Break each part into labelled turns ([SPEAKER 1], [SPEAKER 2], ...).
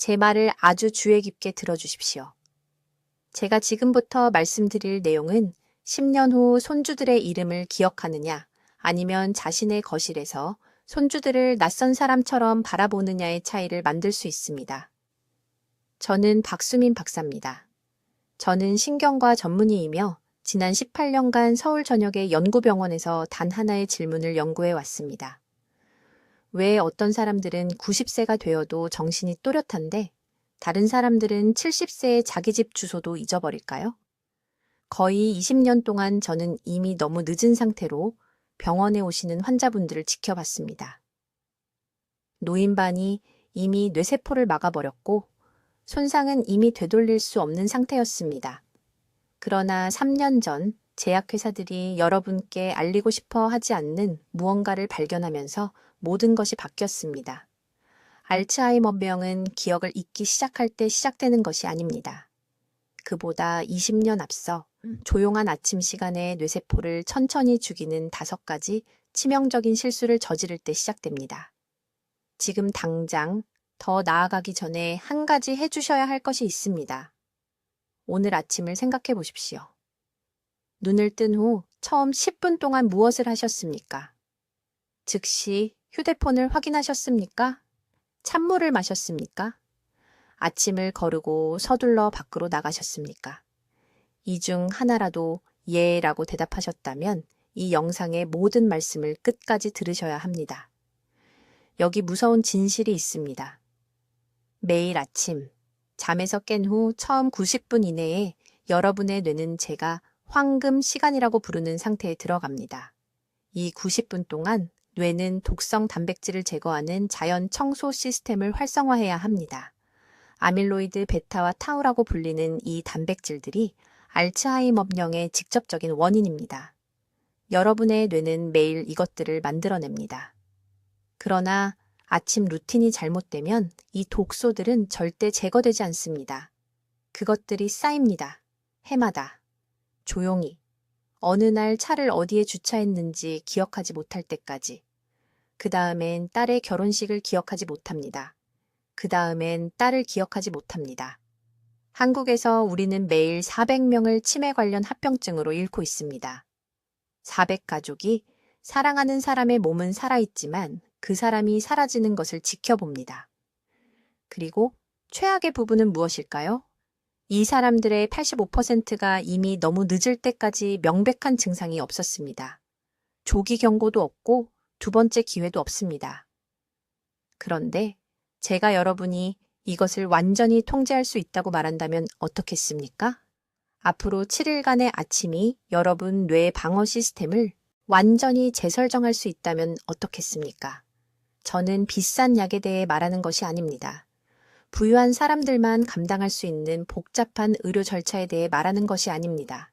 [SPEAKER 1] 제 말을 아주 주의 깊게 들어주십시오. 제가 지금부터 말씀드릴 내용은 10년 후 손주들의 이름을 기억하느냐, 아니면 자신의 거실에서 손주들을 낯선 사람처럼 바라보느냐의 차이를 만들 수 있습니다. 저는 박수민 박사입니다. 저는 신경과 전문의이며 지난 18년간 서울 전역의 연구병원에서 단 하나의 질문을 연구해 왔습니다. 왜 어떤 사람들은 90세가 되어도 정신이 또렷한데 다른 사람들은 70세에 자기 집 주소도 잊어버릴까요? 거의 20년 동안 저는 이미 너무 늦은 상태로 병원에 오시는 환자분들을 지켜봤습니다. 노인반이 이미 뇌세포를 막아버렸고 손상은 이미 되돌릴 수 없는 상태였습니다. 그러나 3년 전 제약회사들이 여러분께 알리고 싶어 하지 않는 무언가를 발견하면서 모든 것이 바뀌었습니다. 알츠하이머병은 기억을 잊기 시작할 때 시작되는 것이 아닙니다. 그보다 20년 앞서 조용한 아침 시간에 뇌세포를 천천히 죽이는 5가지 치명적인 실수를 저지를 때 시작됩니다. 지금 당장 더 나아가기 전에 한 가지 해주셔야 할 것이 있습니다. 오늘 아침을 생각해 보십시오. 눈을 뜬 후 처음 10분 동안 무엇을 하셨습니까? 즉시 휴대폰을 확인하셨습니까? 찬물을 마셨습니까? 아침을 거르고 서둘러 밖으로 나가셨습니까? 이 중 하나라도 예라고 대답하셨다면 이 영상의 모든 말씀을 끝까지 들으셔야 합니다. 여기 무서운 진실이 있습니다. 매일 아침 잠에서 깬 후 처음 90분 이내에 여러분의 뇌는 제가 황금 시간이라고 부르는 상태에 들어갑니다. 이 90분 동안 뇌는 독성 단백질을 제거하는 자연 청소 시스템을 활성화해야 합니다. 아밀로이드 베타와 타우라고 불리는 이 단백질들이 알츠하이머병의 직접적인 원인입니다. 여러분의 뇌는 매일 이것들을 만들어냅니다. 그러나 아침 루틴이 잘못되면 이 독소들은 절대 제거되지 않습니다. 그것들이 쌓입니다. 해마다. 조용히. 어느 날 차를 어디에 주차했는지 기억하지 못할 때까지. 그 다음엔 딸의 결혼식을 기억하지 못합니다. 그 다음엔 딸을 기억하지 못합니다. 한국에서 우리는 매일 400명을 치매 관련 합병증으로 잃고 있습니다. 400가족이 사랑하는 사람의 몸은 살아있지만 그 사람이 사라지는 것을 지켜봅니다. 그리고 최악의 부분은 무엇일까요? 이 사람들의 85%가 이미 너무 늦을 때까지 명백한 증상이 없었습니다. 조기 경고도 없고 2번째 기회도 없습니다. 그런데 제가 여러분이 이것을 완전히 통제할 수 있다고 말한다면 어떻겠습니까? 앞으로 7일간의 아침이 여러분 뇌 방어 시스템을 완전히 재설정할 수 있다면 어떻겠습니까? 저는 비싼 약에 대해 말하는 것이 아닙니다. 부유한 사람들만 감당할 수 있는 복잡한 의료 절차에 대해 말하는 것이 아닙니다.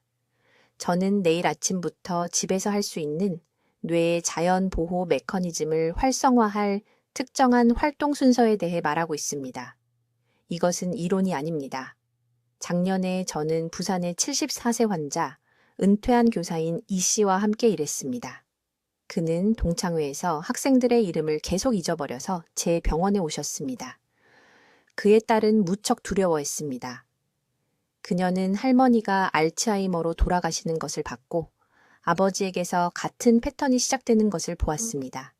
[SPEAKER 1] 저는 내일 아침부터 집에서 할 수 있는 뇌의 자연 보호 메커니즘을 활성화할 특정한 활동 순서에 대해 말하고 있습니다. 이것은 이론이 아닙니다. 작년에 저는 부산의 74세 환자, 은퇴한 교사인 이 씨와 함께 일했습니다. 그는 동창회에서 학생들의 이름을 계속 잊어버려서 제 병원에 오셨습니다. 그의 딸은 무척 두려워했습니다. 그녀는 할머니가 알츠하이머로 돌아가시는 것을 봤고 아버지에게서 같은 패턴이 시작되는 것을 보았습니다.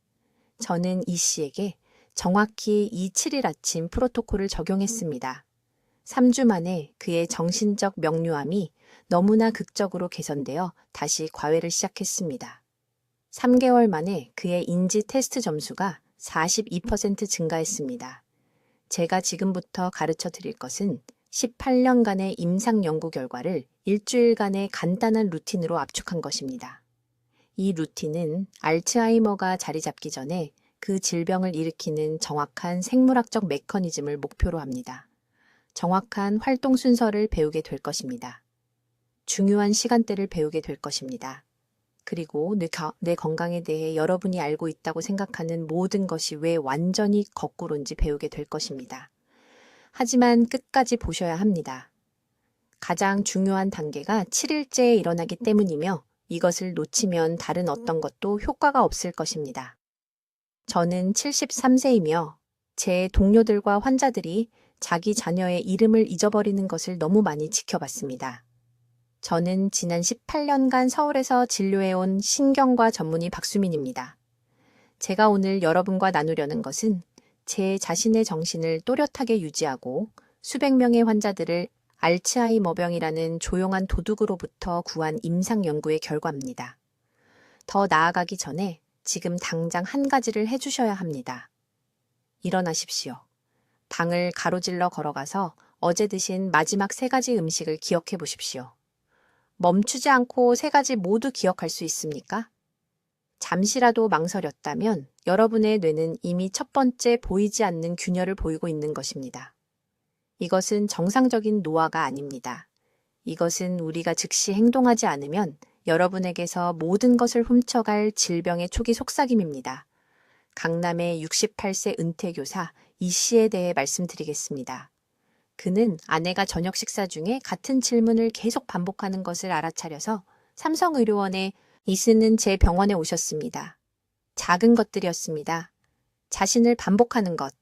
[SPEAKER 1] 저는 이 씨에게 정확히 이 7일 아침 프로토콜을 적용했습니다. 3주 만에 그의 정신적 명료함이 너무나 극적으로 개선되어 다시 과외를 시작했습니다. 3개월 만에 그의 인지 테스트 점수가 42% 증가했습니다. 제가 지금부터 가르쳐 드릴 것은 18년간의 임상 연구 결과를 일주일간의 간단한 루틴으로 압축한 것입니다. 이 루틴은 알츠하이머가 자리 잡기 전에 그 질병을 일으키는 정확한 생물학적 메커니즘을 목표로 합니다. 정확한 활동 순서를 배우게 될 것입니다. 중요한 시간대를 배우게 될 것입니다. 그리고 내 건강에 대해 여러분이 알고 있다고 생각하는 모든 것이 왜 완전히 거꾸로인지 배우게 될 것입니다. 하지만 끝까지 보셔야 합니다. 가장 중요한 단계가 7일째에 일어나기 때문이며 이것을 놓치면 다른 어떤 것도 효과가 없을 것입니다. 저는 73세이며 제 동료들과 환자들이 자기 자녀의 이름을 잊어버리는 것을 너무 많이 지켜봤습니다. 저는 지난 18년간 서울에서 진료해온 신경과 전문의 박수민입니다. 제가 오늘 여러분과 나누려는 것은 제 자신의 정신을 또렷하게 유지하고 수백 명의 환자들을 알츠하이머병이라는 조용한 도둑으로부터 구한 임상 연구의 결과입니다. 더 나아가기 전에 지금 당장 한 가지를 해주셔야 합니다. 일어나십시오. 방을 가로질러 걸어가서 어제 드신 마지막 3가지 음식을 기억해 보십시오. 멈추지 않고 3가지 모두 기억할 수 있습니까? 잠시라도 망설였다면 여러분의 뇌는 이미 첫 번째 보이지 않는 균열을 보이고 있는 것입니다. 이것은 정상적인 노화가 아닙니다. 이것은 우리가 즉시 행동하지 않으면 여러분에게서 모든 것을 훔쳐갈 질병의 초기 속삭임입니다. 강남의 68세 은퇴교사 이 씨에 대해 말씀드리겠습니다. 그는 아내가 저녁 식사 중에 같은 질문을 계속 반복하는 것을 알아차려서 삼성의료원의 이스는 제 병원에 오셨습니다. 작은 것들이었습니다. 자신을 반복하는 것.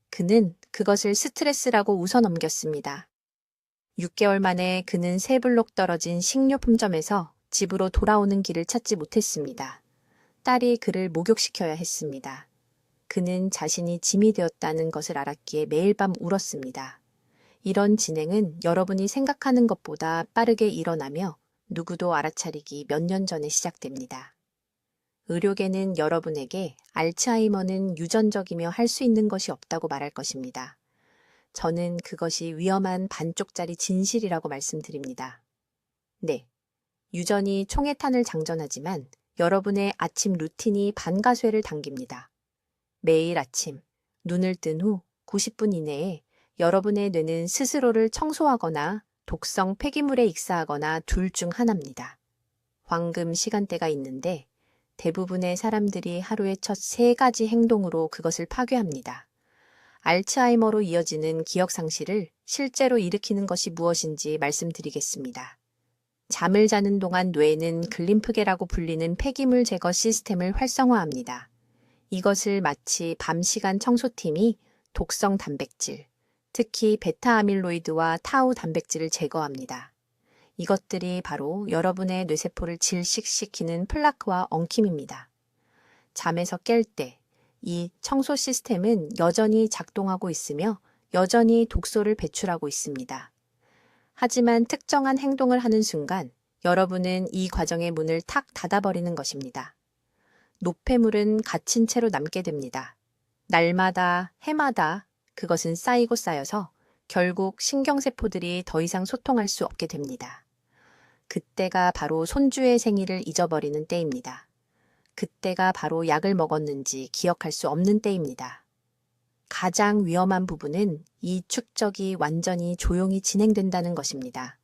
[SPEAKER 1] 그는 그것을 스트레스라고 웃어넘겼습니다. 6개월 만에 그는 3블록 떨어진 식료품점에서 집으로 돌아오는 길을 찾지 못했습니다. 딸이 그를 목욕시켜야 했습니다. 그는 자신이 짐이 되었다는 것을 알았기에 매일 밤 울었습니다. 이런 진행은 여러분이 생각하는 것보다 빠르게 일어나며 누구도 알아차리기 몇 년 전에 시작됩니다. 의료계는 여러분에게 알츠하이머는 유전적이며 할 수 있는 것이 없다고 말할 것입니다. 저는 그것이 위험한 반쪽짜리 진실이라고 말씀드립니다. 네, 유전이 총회탄을 장전하지만 여러분의 아침 루틴이 반가쇠를 당깁니다. 매일 아침 눈을 뜬 후 90분 이내에 여러분의 뇌는 스스로를 청소하거나 독성 폐기물에 익사하거나 둘 중 하나입니다. 황금 시간대가 있는데 대부분의 사람들이 하루의 첫 3가지 행동으로 그것을 파괴합니다. 알츠하이머로 이어지는 기억 상실을 실제로 일으키는 것이 무엇인지 말씀드리겠습니다. 잠을 자는 동안 뇌는 글림프계라고 불리는 폐기물 제거 시스템을 활성화합니다. 이것을 마치 밤 시간 청소팀이 독성 단백질, 특히 베타 아밀로이드와 타우 단백질을 제거합니다. 이것들이 바로 여러분의 뇌세포를 질식시키는 플라크와 엉킴입니다. 잠에서 깰 때 이 청소 시스템은 여전히 작동하고 있으며 여전히 독소를 배출하고 있습니다. 하지만 특정한 행동을 하는 순간 여러분은 이 과정의 문을 탁 닫아버리는 것입니다. 노폐물은 갇힌 채로 남게 됩니다. 날마다, 해마다 그것은 쌓이고 쌓여서 결국 신경세포들이 더 이상 소통할 수 없게 됩니다. 그때가 바로 손주의 생일을 잊어버리는 때입니다. 그때가 바로 약을 먹었는지 기억할 수 없는 때입니다. 가장 위험한 부분은 이 축적이 완전히 조용히 진행된다는 것입니다.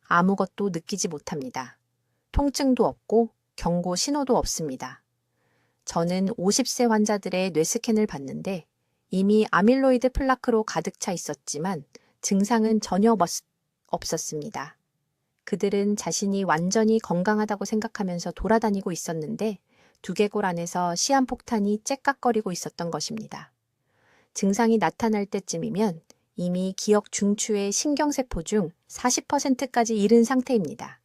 [SPEAKER 1] 아무것도 느끼지 못합니다. 통증도 없고 경고 신호도 없습니다. 저는 50세 환자들의 뇌스캔을 봤는데 이미 아밀로이드 플라크로 가득 차 있었지만 증상은 전혀 없었습니다. 그들은 자신이 완전히 건강하다고 생각하면서 돌아다니고 있었는데 두개골 안에서 시한폭탄이 째깍거리고 있었던 것입니다. 증상이 나타날 때쯤이면 이미 기억 중추의 신경세포 중 40%까지 잃은 상태입니다.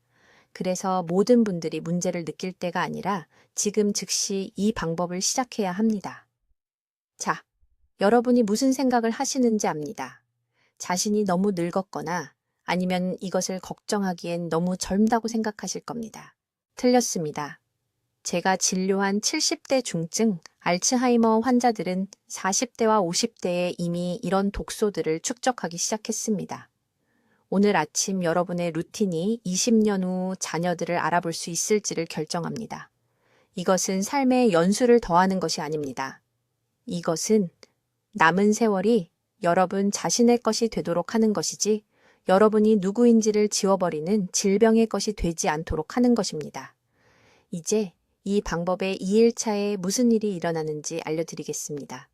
[SPEAKER 1] 그래서 모든 분들이 문제를 느낄 때가 아니라 지금 즉시 이 방법을 시작해야 합니다. 자, 여러분이 무슨 생각을 하시는지 압니다. 자신이 너무 늙었거나 아니면 이것을 걱정하기엔 너무 젊다고 생각하실 겁니다. 틀렸습니다. 제가 진료한 70대 중증 알츠하이머 환자들은 40대와 50대에 이미 이런 독소들을 축적하기 시작했습니다. 오늘 아침 여러분의 루틴이 20년 후 자녀들을 알아볼 수 있을지를 결정합니다. 이것은 삶의 연수를 더하는 것이 아닙니다. 이것은 남은 세월이 여러분 자신의 것이 되도록 하는 것이지 여러분이 누구인지를 지워버리는 질병의 것이 되지 않도록 하는 것입니다. 이제 이 방법의 2일차에 무슨 일이 일어나는지 알려드리겠습니다.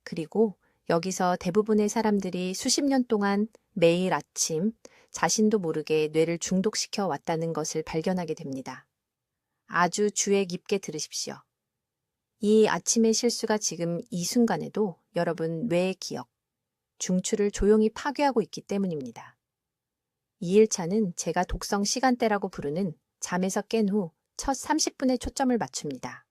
[SPEAKER 1] 그리고 여기서 대부분의 사람들이 수십 년 동안 매일 아침 자신도 모르게 뇌를 중독시켜 왔다는 것을 발견하게 됩니다. 아주 주의 깊게 들으십시오. 이 아침의 실수가 지금 이 순간에도 여러분 뇌의 기억, 중추를 조용히 파괴하고 있기 때문입니다. 2일차는 제가 독성 시간대라고 부르는 잠에서 깬 후 첫 30분에 초점을 맞춥니다.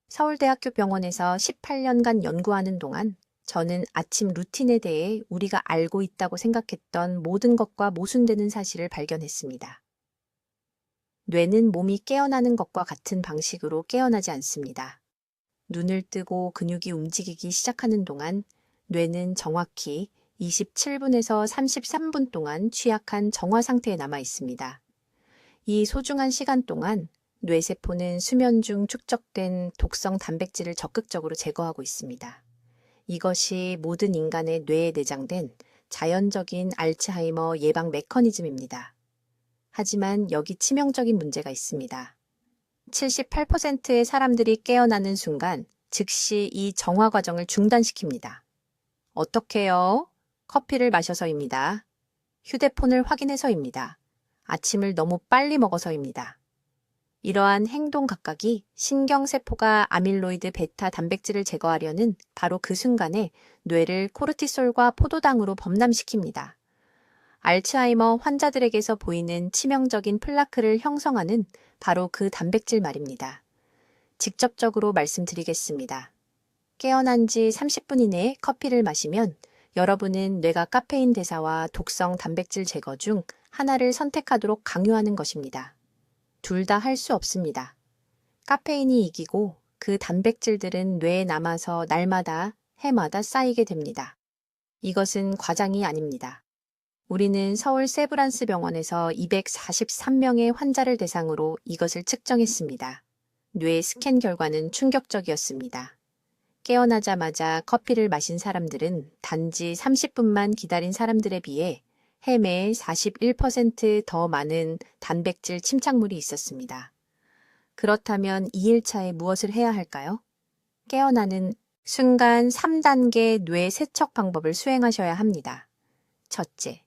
[SPEAKER 1] 서울대학교 병원에서 18년간 연구하는 동안 저는 아침 루틴에 대해 우리가 알고 있다고 생각했던 모든 것과 모순되는 사실을 발견했습니다. 뇌는 몸이 깨어나는 것과 같은 방식으로 깨어나지 않습니다. 눈을 뜨고 근육이 움직이기 시작하는 동안 뇌는 정확히 27분에서 33분 동안 취약한 정화 상태에 남아 있습니다. 이 소중한 시간 동안 뇌세포는 수면 중 축적된 독성 단백질을 적극적으로 제거하고 있습니다. 이것이 모든 인간의 뇌에 내장된 자연적인 알츠하이머 예방 메커니즘입니다. 하지만 여기 치명적인 문제가 있습니다. 78%의 사람들이 깨어나는 순간 즉시 이 정화 과정을 중단시킵니다. 어떻게요? 커피를 마셔서입니다. 휴대폰을 확인해서입니다. 아침을 너무 빨리 먹어서입니다. 이러한 행동 각각이 신경세포가 아밀로이드 베타 단백질을 제거하려는 바로 그 순간에 뇌를 코르티솔과 포도당으로 범람시킵니다. 알츠하이머 환자들에게서 보이는 치명적인 플라크를 형성하는 바로 그 단백질 말입니다. 직접적으로 말씀드리겠습니다. 깨어난 지 30분 이내에 커피를 마시면 여러분은 뇌가 카페인 대사와 독성 단백질 제거 중 하나를 선택하도록 강요하는 것입니다. 둘 다 할 수 없습니다. 카페인이 이기고 그 단백질들은 뇌에 남아서 날마다, 해마다 쌓이게 됩니다. 이것은 과장이 아닙니다. 우리는 서울 세브란스 병원에서 243명의 환자를 대상으로 이것을 측정했습니다. 뇌 스캔 결과는 충격적이었습니다. 깨어나자마자 커피를 마신 사람들은 단지 30분만 기다린 사람들에 비해 해매에 41% 많은 단백질 침착물이 있었습니다. 그렇다면 2일차에 무엇을 해야 할까요? 깨어나는 순간 3단계 뇌 세척 방법을 수행하셔야 합니다. 첫째,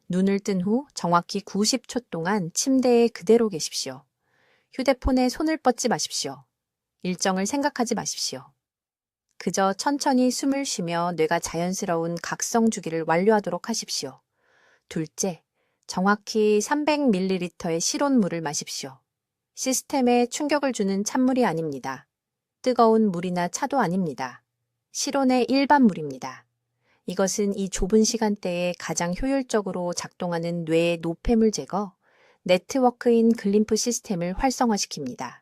[SPEAKER 1] 눈을 뜬 후 정확히 90초 동안 침대에 그대로 계십시오. 휴대폰에 손을 뻗지 마십시오. 일정을 생각하지 마십시오. 그저 천천히 숨을 쉬며 뇌가 자연스러운 각성 주기를 완료하도록 하십시오. 둘째, 정확히 300ml의 실온 물을 마십시오. 시스템에 충격을 주는 찬물이 아닙니다. 뜨거운 물이나 차도 아닙니다. 실온의 일반 물입니다. 이것은 이 좁은 시간대에 가장 효율적으로 작동하는 뇌의 노폐물 제거, 네트워크인 글림프 시스템을 활성화시킵니다.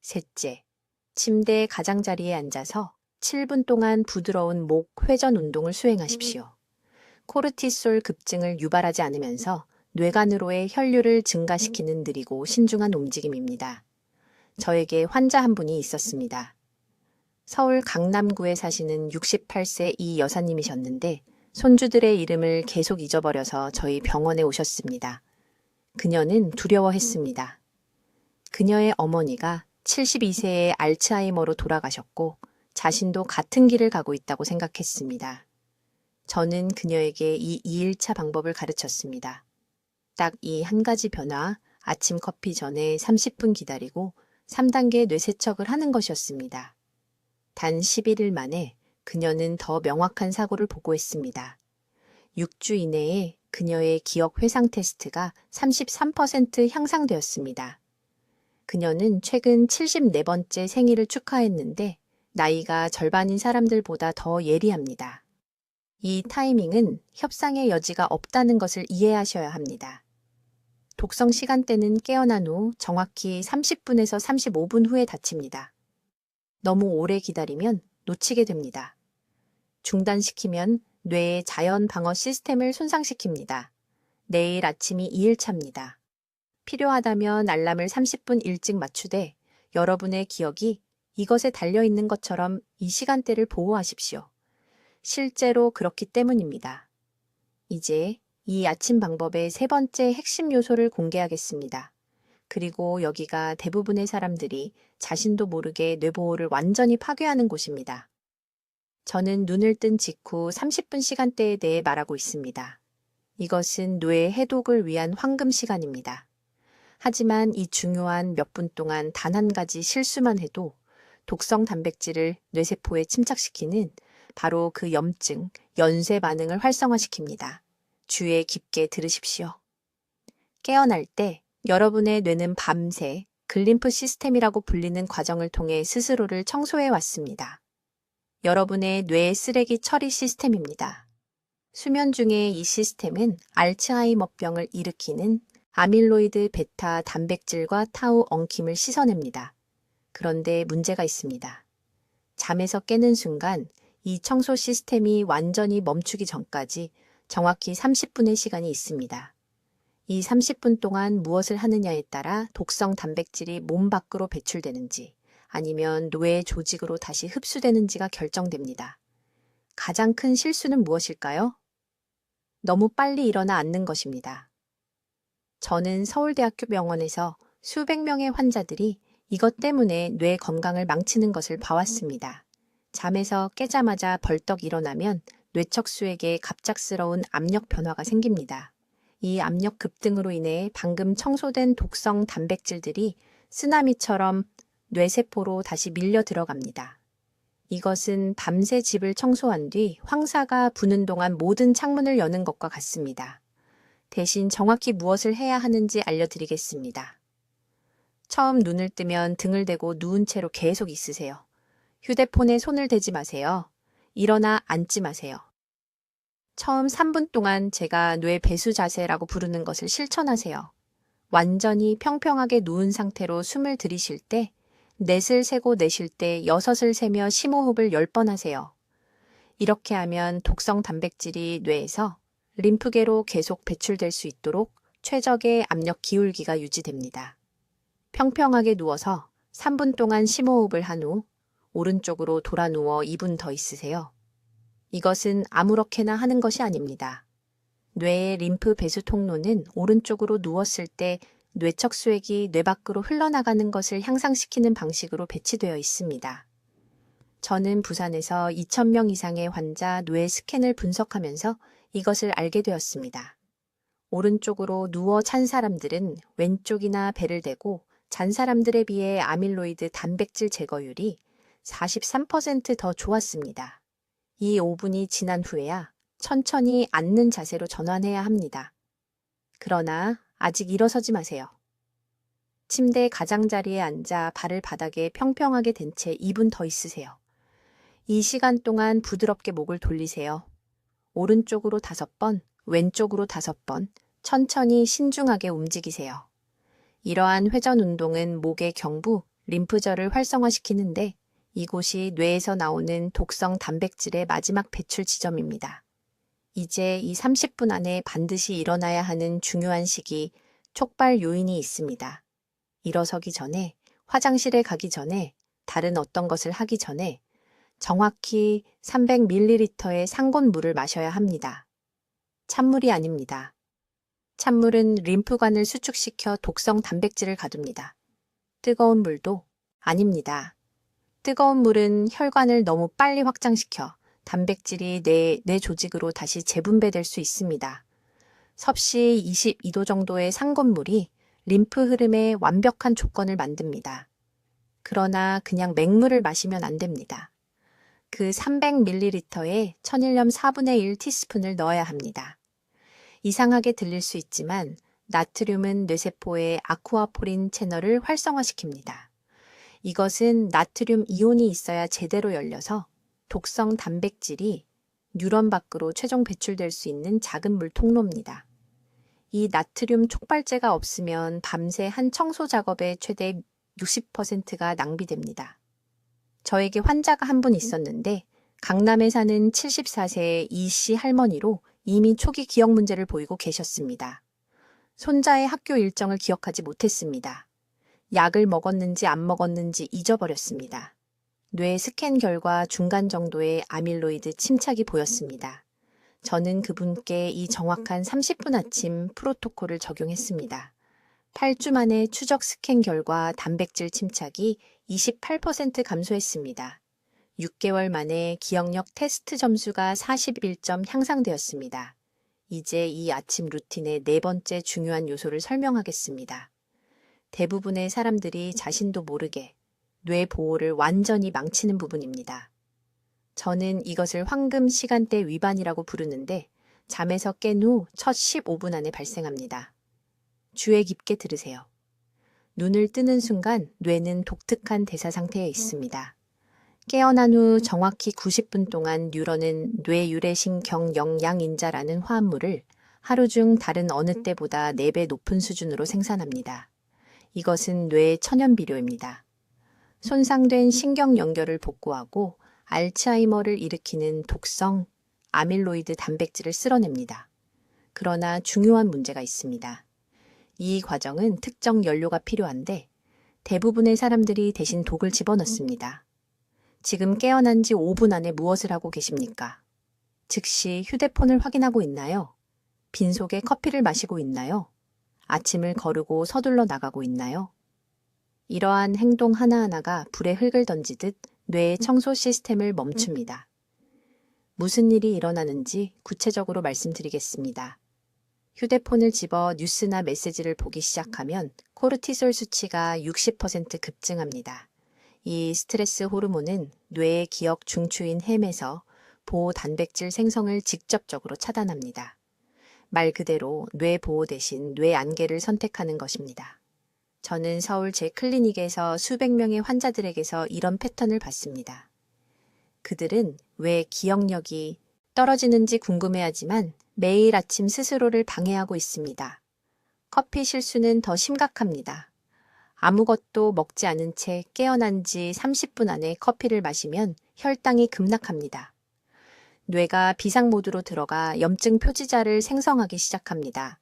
[SPEAKER 1] 셋째, 침대 가장자리에 앉아서 7분 동안 부드러운 목 회전 운동을 수행하십시오. 코르티솔 급증을 유발하지 않으면서 뇌간으로의 혈류를 증가시키는 느리고 신중한 움직임입니다. 저에게 환자 한 분이 있었습니다. 서울 강남구에 사시는 68세 이 여사님이셨는데 손주들의 이름을 계속 잊어버려서 저희 병원에 오셨습니다. 그녀는 두려워했습니다. 그녀의 어머니가 72세의 알츠하이머로 돌아가셨고 자신도 같은 길을 가고 있다고 생각했습니다. 저는 그녀에게 이 2일차 방법을 가르쳤습니다. 딱 이 한 가지 변화, 아침 커피 전에 30분 기다리고 3단계 뇌세척을 하는 것이었습니다. 단 11일 만에 그녀는 더 명확한 사고를 보고했습니다. 6주 이내에 그녀의 기억 회상 테스트가 33% 향상되었습니다. 그녀는 최근 74번째 생일을 축하했는데 나이가 절반인 사람들보다 더 예리합니다. 이 타이밍은 협상의 여지가 없다는 것을 이해하셔야 합니다. 독성 시간대는 깨어난 후 정확히 30분에서 35분 후에 닥칩니다. 너무 오래 기다리면 놓치게 됩니다. 중단시키면 뇌의 자연 방어 시스템을 손상시킵니다. 내일 아침이 2일차입니다. 필요하다면 알람을 30분 일찍 맞추되 여러분의 기억이 이것에 달려있는 것처럼 이 시간대를 보호하십시오. 실제로 그렇기 때문입니다. 이제 이 아침 방법의 세 번째 핵심 요소를 공개하겠습니다. 그리고 여기가 대부분의 사람들이 자신도 모르게 뇌보호를 완전히 파괴하는 곳입니다. 저는 눈을 뜬 직후 30분 시간대에 대해 말하고 있습니다. 이것은 뇌 해독을 위한 황금 시간입니다. 하지만 이 중요한 몇 분 동안 단 한 가지 실수만 해도 독성 단백질을 뇌세포에 침착시키는 바로 그 염증, 연쇄 반응을 활성화시킵니다. 주의 깊게 들으십시오. 깨어날 때 여러분의 뇌는 밤새 글림프 시스템이라고 불리는 과정을 통해 스스로를 청소해 왔습니다. 여러분의 뇌의 쓰레기 처리 시스템입니다. 수면 중에 이 시스템은 알츠하이머병을 일으키는 아밀로이드 베타 단백질과 타우 엉킴을 씻어냅니다. 그런데 문제가 있습니다. 잠에서 깨는 순간 이 청소 시스템이 완전히 멈추기 전까지 정확히 30분의 시간이 있습니다. 이 30분 동안 무엇을 하느냐에 따라 독성 단백질이 몸 밖으로 배출되는지 아니면 뇌의 조직으로 다시 흡수되는지가 결정됩니다. 가장 큰 실수는 무엇일까요? 너무 빨리 일어나 앉는 것입니다. 저는 서울대학교 병원에서 수백 명의 환자들이 이것 때문에 뇌 건강을 망치는 것을 봐왔습니다. 잠에서 깨자마자 벌떡 일어나면 뇌척수에게 갑작스러운 압력 변화가 생깁니다. 이 압력 급등으로 인해 방금 청소된 독성 단백질들이 쓰나미처럼 뇌세포로 다시 밀려 들어갑니다. 이것은 밤새 집을 청소한 뒤 황사가 부는 동안 모든 창문을 여는 것과 같습니다. 대신 정확히 무엇을 해야 하는지 알려드리겠습니다. 처음 눈을 뜨면 등을 대고 누운 채로 계속 있으세요. 휴대폰에 손을 대지 마세요. 일어나 앉지 마세요. 처음 3분 동안 제가 뇌 배수 자세라고 부르는 것을 실천하세요. 완전히 평평하게 누운 상태로 숨을 들이쉴 때 넷을 세고 내쉴 때 6을 세며 심호흡을 10번 하세요. 이렇게 하면 독성 단백질이 뇌에서 림프계로 계속 배출될 수 있도록 최적의 압력 기울기가 유지됩니다. 평평하게 누워서 3분 동안 심호흡을 한 후 오른쪽으로 돌아 누워 2분 더 있으세요. 이것은 아무렇게나 하는 것이 아닙니다. 뇌의 림프 배수 통로는 오른쪽으로 누웠을 때 뇌척수액이 뇌 밖으로 흘러나가는 것을 향상시키는 방식으로 배치되어 있습니다. 저는 부산에서 2,000명 이상의 환자 뇌 스캔을 분석하면서 이것을 알게 되었습니다. 오른쪽으로 누워 찬 사람들은 왼쪽이나 배를 대고 잔 사람들에 비해 아밀로이드 단백질 제거율이 43% 더 좋았습니다. 이 5분이 지난 후에야 천천히 앉는 자세로 전환해야 합니다. 그러나 아직 일어서지 마세요. 침대 가장자리에 앉아 발을 바닥에 평평하게 댄 채 2분 더 있으세요. 이 시간 동안 부드럽게 목을 돌리세요. 오른쪽으로 5번, 왼쪽으로 5번, 천천히 신중하게 움직이세요. 이러한 회전 운동은 목의 경부, 림프절을 활성화시키는데 이곳이 뇌에서 나오는 독성 단백질의 마지막 배출 지점입니다. 이제 이 30분 안에 반드시 일어나야 하는 중요한 시기, 촉발 요인이 있습니다. 일어서기 전에, 화장실에 가기 전에, 다른 어떤 것을 하기 전에 정확히 300ml의 상곤물을 마셔야 합니다. 찬물이 아닙니다. 찬물은 림프관을 수축시켜 독성 단백질을 가둡니다. 뜨거운 물도 아닙니다. 뜨거운 물은 혈관을 너무 빨리 확장시켜 단백질이 뇌 조직으로 다시 재분배될 수 있습니다. 섭씨 22도 정도의 상곤물이 림프 흐름에 완벽한 조건을 만듭니다. 그러나 그냥 맹물을 마시면 안 됩니다. 그 300ml에 천일염 4분의 1 티스푼을 넣어야 합니다. 이상하게 들릴 수 있지만 나트륨은 뇌세포의 아쿠아포린 채널을 활성화시킵니다. 이것은 나트륨 이온이 있어야 제대로 열려서 독성 단백질이 뉴런 밖으로 최종 배출될 수 있는 작은 물 통로입니다. 이 나트륨 촉발제가 없으면 밤새 한 청소 작업의 최대 60%가 낭비됩니다. 저에게 환자가 한 분 있었는데 강남에 사는 74세의 이씨 할머니로 이미 초기 기억 문제를 보이고 계셨습니다. 손자의 학교 일정을 기억하지 못했습니다. 약을 먹었는지 안 먹었는지 잊어버렸습니다. 뇌 스캔 결과 중간 정도의 아밀로이드 침착이 보였습니다. 저는 그분께 이 정확한 30분 아침 프로토콜을 적용했습니다. 8주 만에 추적 스캔 결과 단백질 침착이 28% 감소했습니다. 6개월 만에 기억력 테스트 점수가 41점 향상되었습니다. 이제 이 아침 루틴의 네 번째 중요한 요소를 설명하겠습니다. 대부분의 사람들이 자신도 모르게 뇌 보호를 완전히 망치는 부분입니다. 저는 이것을 황금 시간대 위반이라고 부르는데 잠에서 깬 후 첫 15분 안에 발생합니다. 주의 깊게 들으세요. 눈을 뜨는 순간 뇌는 독특한 대사 상태에 있습니다. 깨어난 후 정확히 90분 동안 뉴런은 뇌유래신경 영양인자라는 화합물을 하루 중 다른 어느 때보다 4배 높은 수준으로 생산합니다. 이것은 뇌의 천연비료입니다. 손상된 신경 연결을 복구하고 알츠하이머를 일으키는 독성 아밀로이드 단백질을 쓸어냅니다. 그러나 중요한 문제가 있습니다. 이 과정은 특정 연료가 필요한데 대부분의 사람들이 대신 독을 집어넣습니다. 지금 깨어난 지 5분 안에 무엇을 하고 계십니까? 즉시 휴대폰을 확인하고 있나요? 빈속에 커피를 마시고 있나요? 아침을 거르고 서둘러 나가고 있나요? 이러한 행동 하나하나가 불에 흙을 던지듯 뇌의 청소 시스템을 멈춥니다. 무슨 일이 일어나는지 구체적으로 말씀드리겠습니다. 휴대폰을 집어 뉴스나 메시지를 보기 시작하면 코르티솔 수치가 60% 급증합니다. 이 스트레스 호르몬은 뇌의 기억 중추인 햄에서 보호 단백질 생성을 직접적으로 차단합니다. 말 그대로 뇌 보호 대신 뇌 안개를 선택하는 것입니다. 저는 서울 제 클리닉에서 수백 명의 환자들에게서 이런 패턴을 봤습니다. 그들은 왜 기억력이 떨어지는지 궁금해하지만 매일 아침 스스로를 방해하고 있습니다. 커피 실수는 더 심각합니다. 아무것도 먹지 않은 채 깨어난 지 30분 안에 커피를 마시면 혈당이 급락합니다. 뇌가 비상모드로 들어가 염증 표지자를 생성하기 시작합니다.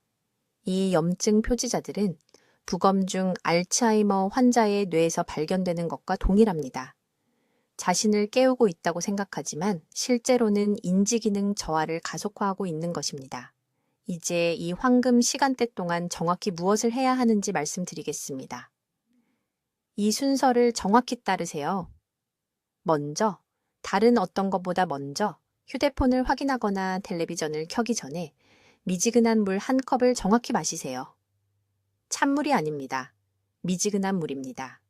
[SPEAKER 1] 이 염증 표지자들은 부검중 알츠하이머 환자의 뇌에서 발견되는 것과 동일합니다. 자신을 깨우고 있다고 생각하지만 실제로는 인지기능 저하를 가속화하고 있는 것입니다. 이제 이 황금 시간대 동안 정확히 무엇을 해야 하는지 말씀드리겠습니다. 이 순서를 정확히 따르세요. 먼저, 다른 어떤 것보다 먼저 휴대폰을 확인하거나 텔레비전을 켜기 전에 미지근한 물 한 컵을 정확히 마시세요. 찬물이 아닙니다. 미지근한 물입니다.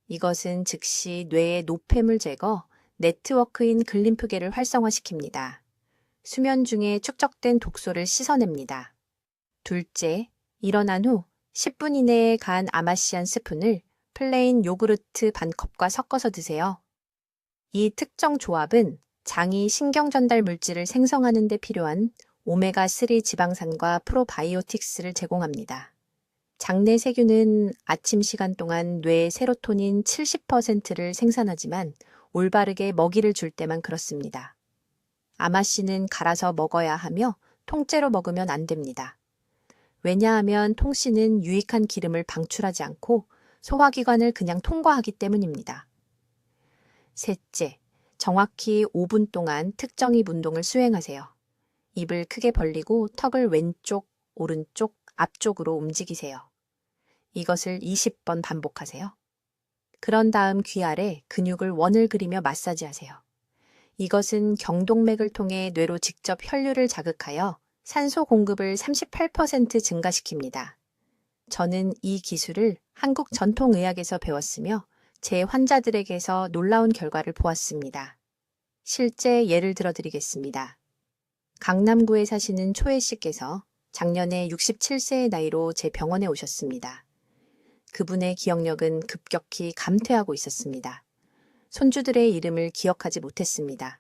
[SPEAKER 1] 이것은 즉시 뇌의 노폐물 제거, 네트워크인 글림프계를 활성화시킵니다. 수면 중에 축적된 독소를 씻어냅니다. 둘째, 일어난 후 10분 이내에 간 아마시안 스푼을 플레인 요구르트 반컵과 섞어서 드세요. 이 특정 조합은 장이 신경 전달 물질을 생성하는 데 필요한 오메가3 지방산과 프로바이오틱스를 제공합니다. 장내 세균은 아침 시간 동안 뇌 세로토닌 70%를 생산하지만 올바르게 먹이를 줄 때만 그렇습니다. 아마씨는 갈아서 먹어야 하며 통째로 먹으면 안 됩니다. 왜냐하면 통씨는 유익한 기름을 방출하지 않고 소화기관을 그냥 통과하기 때문입니다. 셋째, 정확히 5분 동안 특정 입 운동을 수행하세요. 입을 크게 벌리고 턱을 왼쪽, 오른쪽, 앞쪽으로 움직이세요. 이것을 20번 반복하세요. 그런 다음 귀 아래 근육을 원을 그리며 마사지하세요. 이것은 경동맥을 통해 뇌로 직접 혈류를 자극하여 산소 공급을 38% 증가시킵니다. 저는 이 기술을 한국 전통의학에서 배웠으며 제 환자들에게서 놀라운 결과를 보았습니다. 실제 예를 들어드리겠습니다. 강남구에 사시는 초혜 씨께서 작년에 67세의 나이로 제 병원에 오셨습니다. 그분의 기억력은 급격히 감퇴하고 있었습니다. 손주들의 이름을 기억하지 못했습니다.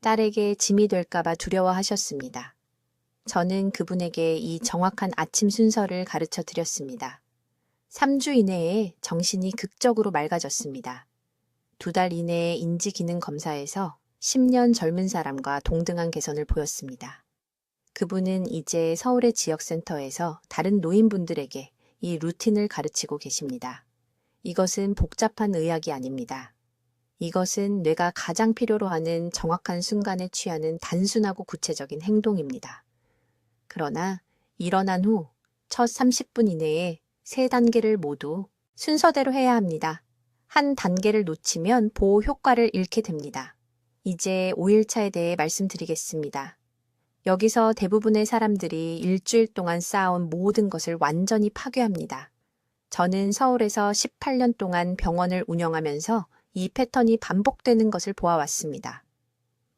[SPEAKER 1] 딸에게 짐이 될까봐 두려워하셨습니다. 저는 그분에게 이 정확한 아침 순서를 가르쳐 드렸습니다. 3주 이내에 정신이 극적으로 맑아졌습니다. 2달 이내에 인지기능 검사에서 10년 젊은 사람과 동등한 개선을 보였습니다. 그분은 이제 서울의 지역센터에서 다른 노인분들에게 이 루틴을 가르치고 계십니다. 이것은 복잡한 의학이 아닙니다. 이것은 뇌가 가장 필요로 하는 정확한 순간에 취하는 단순하고 구체적인 행동입니다. 그러나 일어난 후 첫 30분 이내에 3단계를 모두 순서대로 해야 합니다. 한 단계를 놓치면 보호 효과를 잃게 됩니다. 이제 5일차에 대해 말씀드리겠습니다. 여기서 대부분의 사람들이 일주일 동안 쌓아온 모든 것을 완전히 파괴합니다. 저는 서울에서 18년 동안 병원을 운영하면서 이 패턴이 반복되는 것을 보아왔습니다.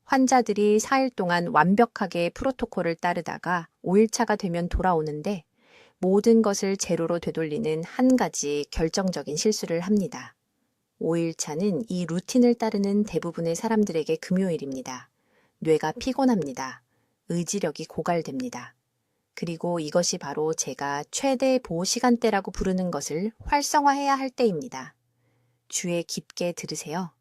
[SPEAKER 1] 환자들이 4일 동안 완벽하게 프로토콜을 따르다가 5일차가 되면 돌아오는데 모든 것을 제로로 되돌리는 한 가지 결정적인 실수를 합니다. 5일차는 이 루틴을 따르는 대부분의 사람들에게 금요일입니다. 뇌가 피곤합니다. 의지력이 고갈됩니다. 그리고 이것이 바로 제가 최대 보호 시간대라고 부르는 것을 활성화해야 할 때입니다. 주에 깊게 들으세요.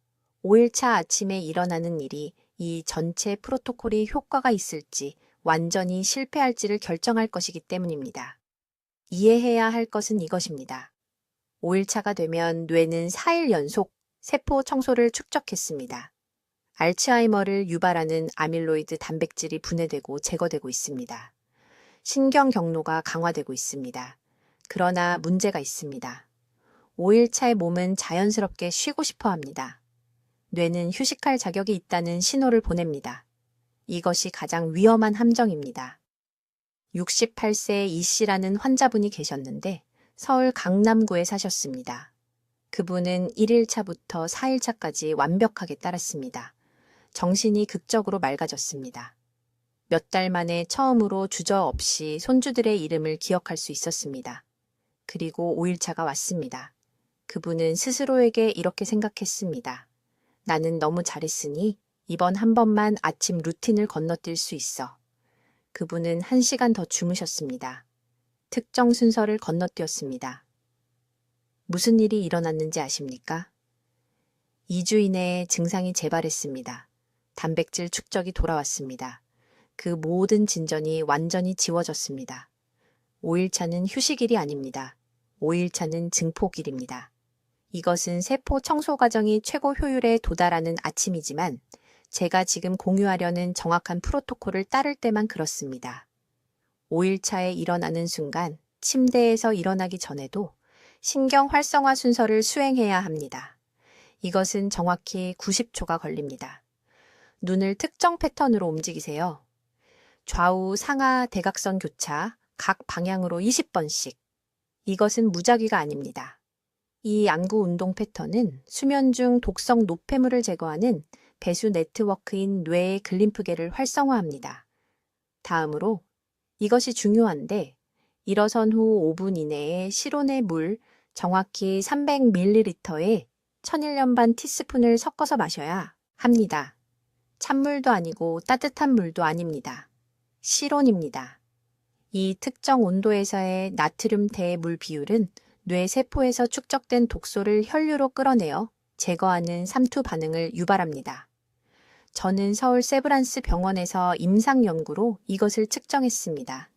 [SPEAKER 1] 5일차 아침에 일어나는 일이 이 전체 프로토콜이 효과가 있을지 완전히 실패할지를 결정할 것이기 때문입니다. 이해해야 할 것은 이것입니다. 5일차가 되면 뇌는 4일 연속 세포 청소를 축적했습니다. 알츠하이머를 유발하는 아밀로이드 단백질이 분해되고 제거되고 있습니다. 신경 경로가 강화되고 있습니다. 그러나 문제가 있습니다. 5일차의 몸은 자연스럽게 쉬고 싶어 합니다. 뇌는 휴식할 자격이 있다는 신호를 보냅니다. 이것이 가장 위험한 함정입니다. 68세 이 씨라는 환자분이 계셨는데 서울 강남구에 사셨습니다. 그분은 1일차부터 4일차까지 완벽하게 따랐습니다. 정신이 극적으로 맑아졌습니다. 몇 달 만에 처음으로 주저없이 손주들의 이름을 기억할 수 있었습니다. 그리고 5일차가 왔습니다. 그분은 스스로에게 이렇게 생각했습니다. 나는 너무 잘했으니 이번 한 번만 아침 루틴을 건너뛸 수 있어. 그분은 1시간 더 주무셨습니다. 특정 순서를 건너뛰었습니다. 무슨 일이 일어났는지 아십니까? 2주 이내에 증상이 재발했습니다. 단백질 축적이 돌아왔습니다. 그 모든 진전이 완전히 지워졌습니다. 5일차는 휴식일이 아닙니다. 5일차는 증폭일입니다. 이것은 세포 청소 과정이 최고 효율에 도달하는 아침이지만 제가 지금 공유하려는 정확한 프로토콜을 따를 때만 그렇습니다. 5일차에 일어나는 순간 침대에서 일어나기 전에도 신경 활성화 순서를 수행해야 합니다. 이것은 정확히 90초가 걸립니다. 눈을 특정 패턴으로 움직이세요. 좌우 상하 대각선 교차, 각 방향으로 20번씩. 이것은 무작위가 아닙니다. 이 안구 운동 패턴은 수면 중 독성 노폐물을 제거하는 배수 네트워크인 뇌의 글림프계를 활성화합니다. 다음으로 이것이 중요한데 일어선 후 5분 이내에 실온의 물 정확히 300ml에 천일염 반 티스푼을 섞어서 마셔야 합니다. 찬물도 아니고 따뜻한 물도 아닙니다. 실온입니다. 이 특정 온도에서의 나트륨 대 물 비율은 뇌 세포에서 축적된 독소를 혈류로 끌어내어 제거하는 삼투 반응을 유발합니다. 저는 서울 세브란스 병원에서 임상 연구로 이것을 측정했습니다.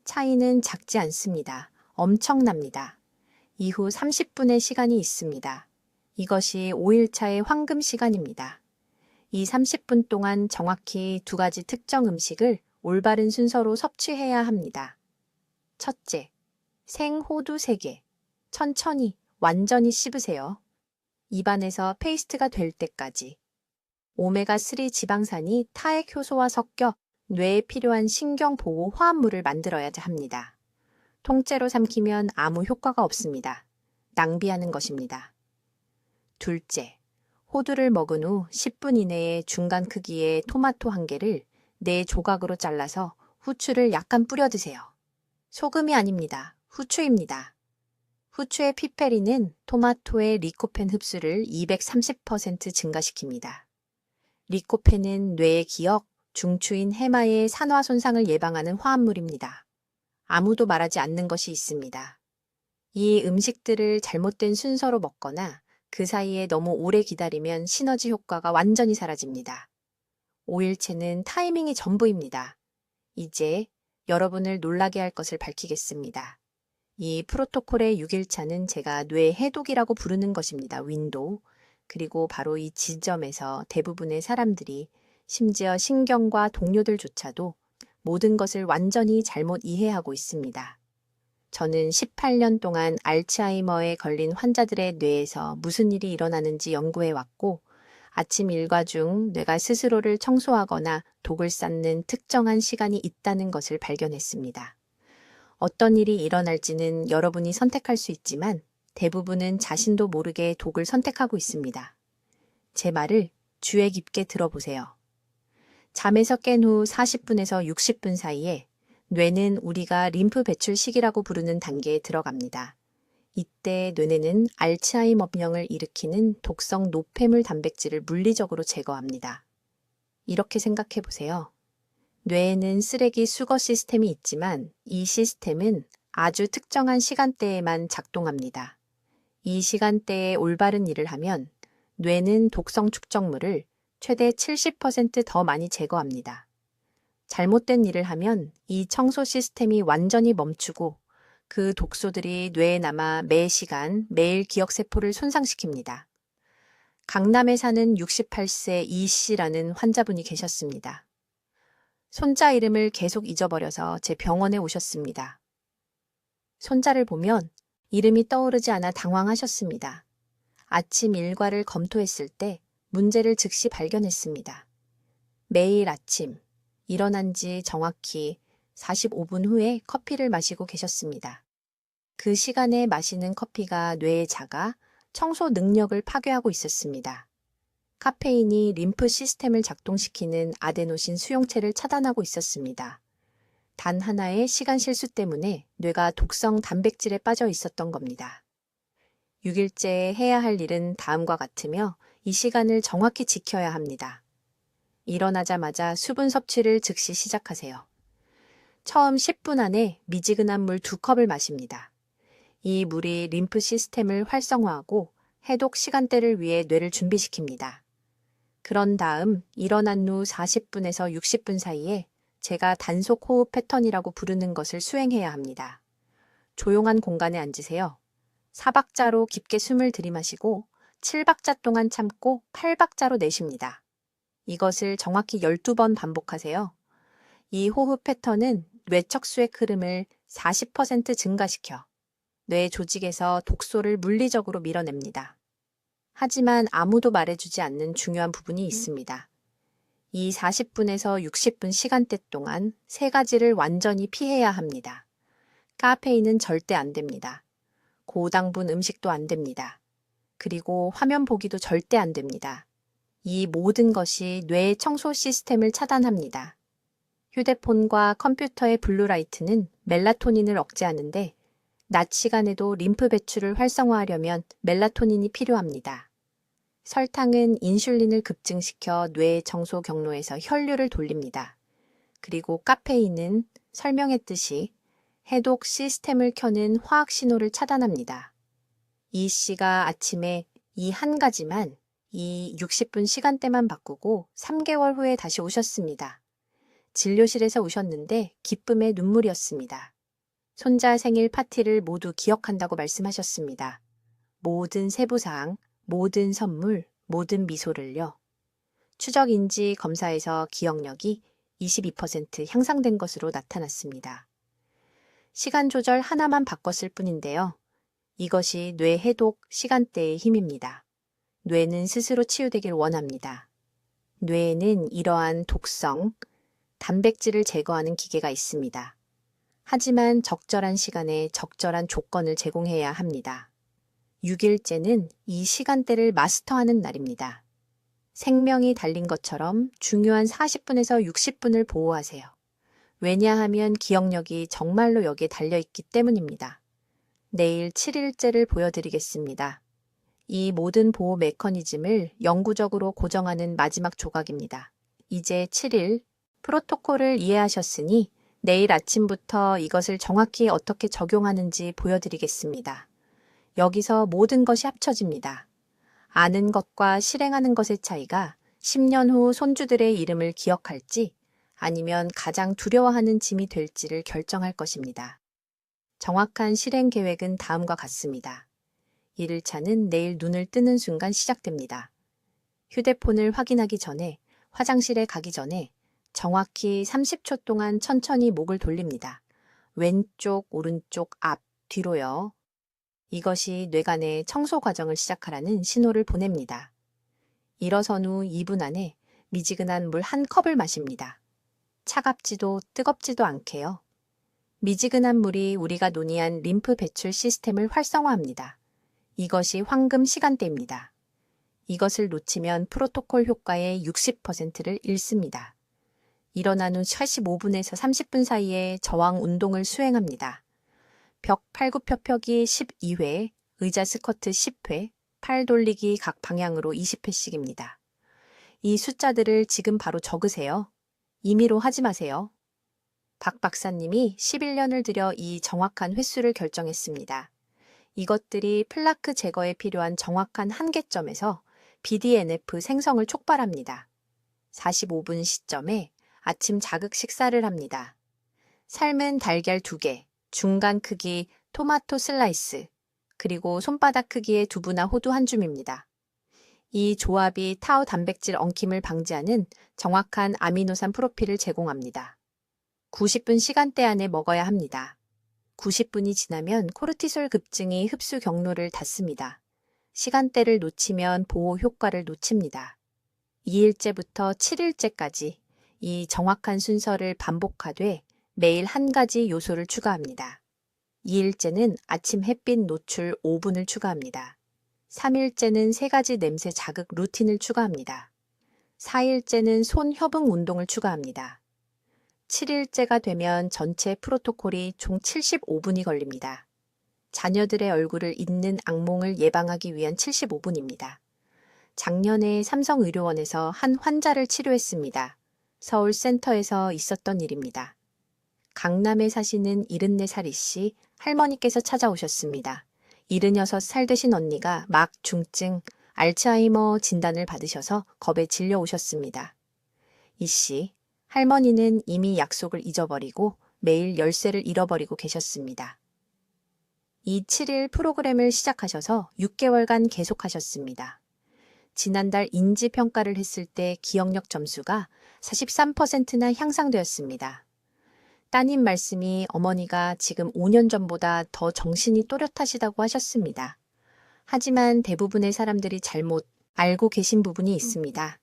[SPEAKER 1] 차이는 작지 않습니다. 엄청납니다. 이후 30분의 시간이 있습니다. 이것이 5일차의 황금 시간입니다. 이 30분 동안 정확히 2가지 특정 음식을 올바른 순서로 섭취해야 합니다. 첫째, 생호두 3개. 천천히, 완전히 씹으세요. 입안에서 페이스트가 될 때까지. 오메가3 지방산이 타액 효소와 섞여 뇌에 필요한 신경보호 화합물을 만들어야 합니다. 통째로 삼키면 아무 효과가 없습니다. 낭비하는 것입니다. 둘째, 호두를 먹은 후 10분 이내에 중간 크기의 토마토 1개를 4조각으로 잘라서 후추를 약간 뿌려 드세요. 소금이 아닙니다. 후추입니다. 후추의 피페린은 토마토의 리코펜 흡수를 230% 증가시킵니다. 리코펜은 뇌의 기억, 중추인 해마의 산화 손상을 예방하는 화합물입니다. 아무도 말하지 않는 것이 있습니다. 이 음식들을 잘못된 순서로 먹거나 그 사이에 너무 오래 기다리면 시너지 효과가 완전히 사라집니다. 5일체는 타이밍이 전부입니다. 이제 여러분을 놀라게 할 것을 밝히겠습니다. 이 프로토콜의 6일차는 제가 뇌 해독이라고 부르는 것입니다. 윈도우. 그리고 바로 이 지점에서 대부분의 사람들이 심지어 신경과 동료들조차도 모든 것을 완전히 잘못 이해하고 있습니다. 저는 18년 동안 알츠하이머에 걸린 환자들의 뇌에서 무슨 일이 일어나는지 연구해 왔고 아침 일과 중 뇌가 스스로를 청소하거나 독을 쌓는 특정한 시간이 있다는 것을 발견했습니다. 어떤 일이 일어날지는 여러분이 선택할 수 있지만 대부분은 자신도 모르게 독을 선택하고 있습니다. 제 말을 주의 깊게 들어보세요. 잠에서 깬 후 40분에서 60분 사이에 뇌는 우리가 림프 배출 시기라고 부르는 단계에 들어갑니다. 이때 뇌는 알츠하이머병을 일으키는 독성 노폐물 단백질을 물리적으로 제거합니다. 이렇게 생각해 보세요. 뇌에는 쓰레기 수거 시스템이 있지만 이 시스템은 아주 특정한 시간대에만 작동합니다. 이 시간대에 올바른 일을 하면 뇌는 독성 축적물을 최대 70%더 많이 제거합니다. 잘못된 일을 하면 이 청소 시스템이 완전히 멈추고 그 독소들이 뇌에 남아 매 시간, 매일 기억세포를 손상시킵니다. 강남에 사는 68세 이 씨라는 환자분이 계셨습니다. 손자 이름을 계속 잊어버려서 제 병원에 오셨습니다. 손자를 보면 이름이 떠오르지 않아 당황하셨습니다. 아침 일과를 검토했을 때 문제를 즉시 발견했습니다. 매일 아침 일어난 지 정확히 45분 후에 커피를 마시고 계셨습니다. 그 시간에 마시는 커피가 뇌에 작아 청소 능력을 파괴하고 있었습니다. 카페인이 림프 시스템을 작동시키는 아데노신 수용체를 차단하고 있었습니다. 단 하나의 시간 실수 때문에 뇌가 독성 단백질에 빠져 있었던 겁니다. 6일째에 해야 할 일은 다음과 같으며 이 시간을 정확히 지켜야 합니다. 일어나자마자 수분 섭취를 즉시 시작하세요. 처음 10분 안에 미지근한 물 2컵을 마십니다. 이 물이 림프 시스템을 활성화하고 해독 시간대를 위해 뇌를 준비시킵니다. 그런 다음 일어난 후 40분에서 60분 사이에 제가 단속 호흡 패턴이라고 부르는 것을 수행해야 합니다. 조용한 공간에 앉으세요. 4박자로 깊게 숨을 들이마시고 7박자 동안 참고 8박자로 내쉽니다. 이것을 정확히 12번 반복하세요. 이 호흡 패턴은 뇌 척수의 흐름을 40% 증가시켜 뇌 조직에서 독소를 물리적으로 밀어냅니다. 하지만 아무도 말해주지 않는 중요한 부분이 있습니다. 이 40분에서 60분 시간대 동안 3가지를 완전히 피해야 합니다. 카페인은 절대 안 됩니다. 고당분 음식도 안 됩니다. 그리고 화면 보기도 절대 안 됩니다. 이 모든 것이 뇌의 청소 시스템을 차단합니다. 휴대폰과 컴퓨터의 블루라이트는 멜라토닌을 억제하는데 낮 시간에도 림프 배출을 활성화하려면 멜라토닌이 필요합니다. 설탕은 인슐린을 급증시켜 뇌 청소 경로에서 혈류를 돌립니다. 그리고 카페인은 설명했듯이 해독 시스템을 켜는 화학 신호를 차단합니다. 이 씨가 아침에 이 한 가지만 이 60분 시간대만 바꾸고 3개월 후에 다시 오셨습니다. 진료실에서 오셨는데 기쁨의 눈물이었습니다. 손자 생일 파티를 모두 기억한다고 말씀하셨습니다. 모든 세부사항, 모든 선물, 모든 미소를요. 추적인지 검사에서 기억력이 22% 향상된 것으로 나타났습니다. 시간 조절 하나만 바꿨을 뿐인데요. 이것이 뇌 해독 시간대의 힘입니다. 뇌는 스스로 치유되길 원합니다. 뇌에는 이러한 독성, 단백질을 제거하는 기계가 있습니다. 하지만 적절한 시간에 적절한 조건을 제공해야 합니다. 6일째는 이 시간대를 마스터하는 날입니다. 생명이 달린 것처럼 중요한 40분에서 60분을 보호하세요. 왜냐하면 기억력이 정말로 여기에 달려있기 때문입니다. 내일 7일째를 보여드리겠습니다. 이 모든 보호 메커니즘을 영구적으로 고정하는 마지막 조각입니다. 이제 7일 프로토콜을 이해하셨으니 내일 아침부터 이것을 정확히 어떻게 적용하는지 보여드리겠습니다. 여기서 모든 것이 합쳐집니다. 아는 것과 실행하는 것의 차이가 10년 후 손주들의 이름을 기억할지 아니면 가장 두려워하는 짐이 될지를 결정할 것입니다. 정확한 실행 계획은 다음과 같습니다. 1일차는 내일 눈을 뜨는 순간 시작됩니다. 휴대폰을 확인하기 전에, 화장실에 가기 전에 정확히 30초 동안 천천히 목을 돌립니다. 왼쪽, 오른쪽, 앞, 뒤로요. 이것이 뇌간의 청소 과정을 시작하라는 신호를 보냅니다. 일어선 후 2분 안에 미지근한 물 1컵을 마십니다. 차갑지도 뜨겁지도 않게요. 미지근한 물이 우리가 논의한 림프 배출 시스템을 활성화합니다. 이것이 황금 시간대입니다. 이것을 놓치면 프로토콜 효과의 60%를 잃습니다. 일어난 후 45분에서 30분 사이에 저항 운동을 수행합니다. 벽 팔굽혀펴기 12회, 의자 스쿼트 10회, 팔 돌리기 각 방향으로 20회씩입니다. 이 숫자들을 지금 바로 적으세요. 임의로 하지 마세요. 박 박사님이 11년을 들여 이 정확한 횟수를 결정했습니다. 이것들이 플라크 제거에 필요한 정확한 한계점에서 BDNF 생성을 촉발합니다. 45분 시점에 아침 자극 식사를 합니다. 삶은 달걀 2개, 중간 크기 토마토 슬라이스, 그리고 손바닥 크기의 두부나 호두 한 줌입니다. 이 조합이 타우 단백질 엉킴을 방지하는 정확한 아미노산 프로필을 제공합니다. 90분 시간대 안에 먹어야 합니다. 90분이 지나면 코르티솔 급증이 흡수 경로를 닫습니다. 시간대를 놓치면 보호 효과를 놓칩니다. 2일째부터 7일째까지 이 정확한 순서를 반복하되 매일 한 가지 요소를 추가합니다. 2일째는 아침 햇빛 노출 5분을 추가합니다. 3일째는 3가지 냄새 자극 루틴을 추가합니다. 4일째는 손 협응 운동을 추가합니다. 7일째가 되면 전체 프로토콜이 총 75분이 걸립니다. 자녀들의 얼굴을 잊는 악몽을 예방하기 위한 75분입니다. 작년에 삼성의료원에서 한 환자를 치료했습니다. 서울 센터에서 있었던 일입니다. 강남에 사시는 74살 씨 할머니께서 찾아오셨습니다. 76살 되신 언니가 막 중증 알츠하이머 진단을 받으셔서 겁에 질려 오셨습니다. 이 씨, 할머니는 이미 약속을 잊어버리고 매일 열쇠를 잃어버리고 계셨습니다. 이 7일 프로그램을 시작하셔서 6개월간 계속하셨습니다. 지난달 인지평가를 했을 때 기억력 점수가 43%나 향상되었습니다. 따님 말씀이 어머니가 지금 5년 전보다 더 정신이 또렷하시다고 하셨습니다. 하지만 대부분의 사람들이 잘못 알고 계신 부분이 있습니다.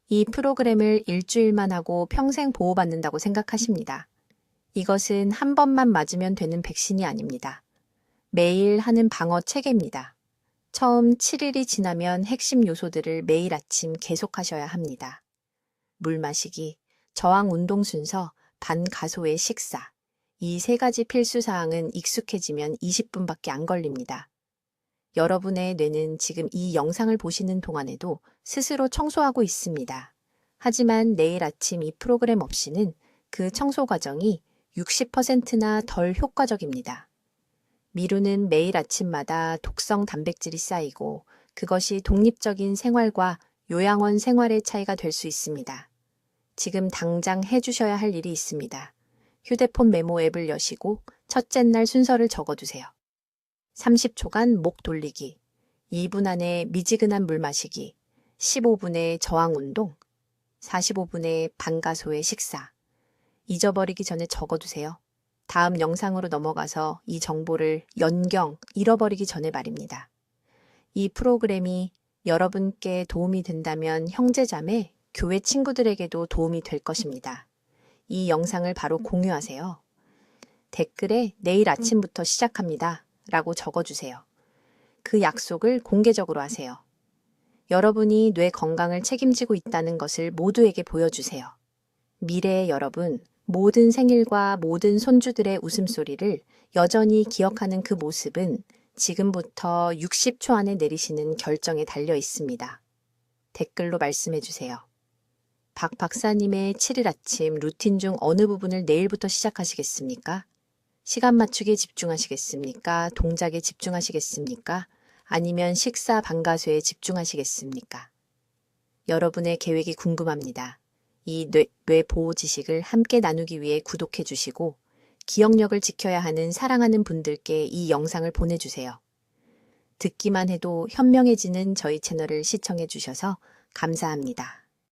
[SPEAKER 1] 이 프로그램을 일주일만 하고 평생 보호받는다고 생각하십니다. 이것은 한 번만 맞으면 되는 백신이 아닙니다. 매일 하는 방어 체계입니다. 처음 7일이 지나면 핵심 요소들을 매일 아침 계속하셔야 합니다. 물 마시기, 저항 운동 순서, 반가소의 식사. 이 3가지 필수 사항은 익숙해지면 20분밖에 안 걸립니다. 여러분의 뇌는 지금 이 영상을 보시는 동안에도 스스로 청소하고 있습니다. 하지만 내일 아침 이 프로그램 없이는 그 청소 과정이 60%나 덜 효과적입니다. 미루는 매일 아침마다 독성 단백질이 쌓이고 그것이 독립적인 생활과 요양원 생활의 차이가 될 수 있습니다. 지금 당장 해주셔야 할 일이 있습니다. 휴대폰 메모 앱을 여시고 첫째 날 순서를 적어두세요. 30초간 목 돌리기, 2분 안에 미지근한 물 마시기, 15분의 저항 운동, 45분의 반가소의 식사. 잊어버리기 전에 적어두세요. 다음 영상으로 넘어가서 이 정보를 잃어버리기 전에 말입니다. 이 프로그램이 여러분께 도움이 된다면 형제자매, 교회 친구들에게도 도움이 될 것입니다. 이 영상을 바로 공유하세요. 댓글에 내일 아침부터 시작합니다. 라고 적어주세요. 그 약속을 공개적으로 하세요. 여러분이 뇌 건강을 책임지고 있다는 것을 모두에게 보여주세요. 미래의 여러분, 모든 생일과 모든 손주들의 웃음소리를 여전히 기억하는 그 모습은 지금부터 60초 안에 내리시는 결정에 달려 있습니다. 댓글로 말씀해 주세요. 박 박사님의 7일 아침 루틴 중 어느 부분을 내일부터 시작하시겠습니까? 시간 맞추기에 집중하시겠습니까? 동작에 집중하시겠습니까? 아니면 식사 반가쇠에 집중하시겠습니까? 여러분의 계획이 궁금합니다. 이 뇌 보호 지식을 함께 나누기 위해 구독해 주시고 기억력을 지켜야 하는 사랑하는 분들께 이 영상을 보내주세요. 듣기만 해도 현명해지는 저희 채널을 시청해 주셔서 감사합니다.